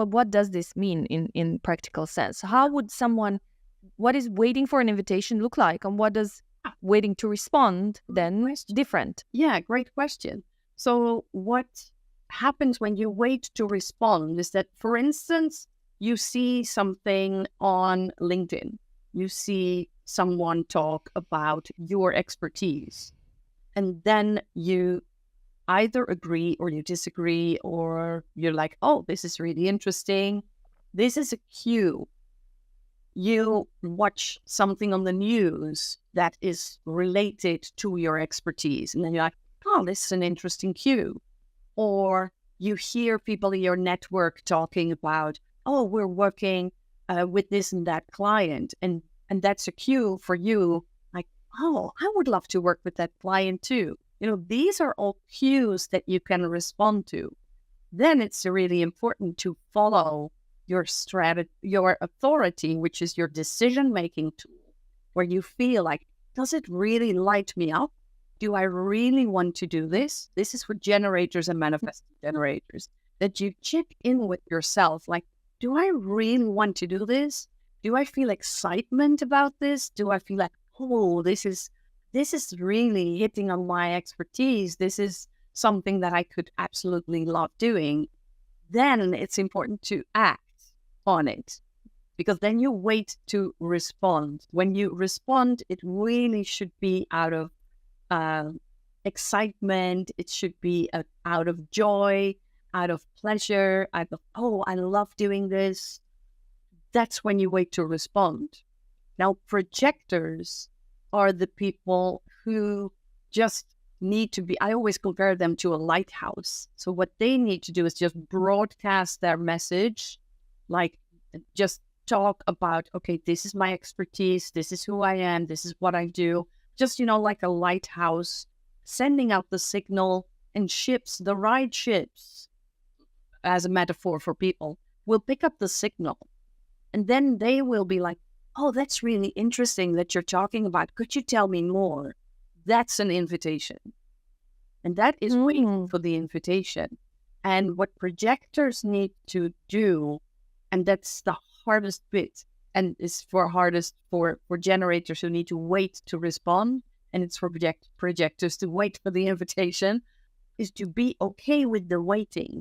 what does this mean in practical sense? How would what is waiting for an invitation look like? And what does waiting to respond then different? Yeah, great question. So what happens when you wait to respond is that, for instance, you see something on LinkedIn. You see someone talk about your expertise. And then you either agree or you disagree, or you're like, oh, this is really interesting. This is a cue. You watch something on the news that is related to your expertise. And then you're like, oh, this is an interesting cue. Or you hear people in your network talking about, oh, we're working with this and that client. And that's a cue for you. Like, oh, I would love to work with that client too. These are all cues that you can respond to. Then it's really important to follow your strategy, your authority, which is your decision-making tool, where you feel like, does it really light me up? Do I really want to do this? This is for generators and manifesting generators, that you check in with yourself. Like, do I really want to do this? Do I feel excitement about this? Do I feel like, oh, this is really hitting on my expertise. This is something that I could absolutely love doing. Then it's important to act on it, because then you wait to respond. When you respond, it really should be out of excitement. It should be out of joy, out of pleasure, out of, oh, I love doing this. That's when you wait to respond. Now, projectors are the people who just need to be, I always compare them to a lighthouse. So what they need to do is just broadcast their message, like just talk about, okay, this is my expertise, this is who I am, this is what I do. Just, like a lighthouse sending out the signal, and ships, the right ships, as a metaphor for people, will pick up the signal. And then they will be like, oh, that's really interesting that you're talking about. Could you tell me more? That's an invitation. And that is waiting for the invitation. And what projectors need to do, and that's the hardest bit, and it's hardest for generators who need to wait to respond, and it's for projectors to wait for the invitation, is to be okay with the waiting.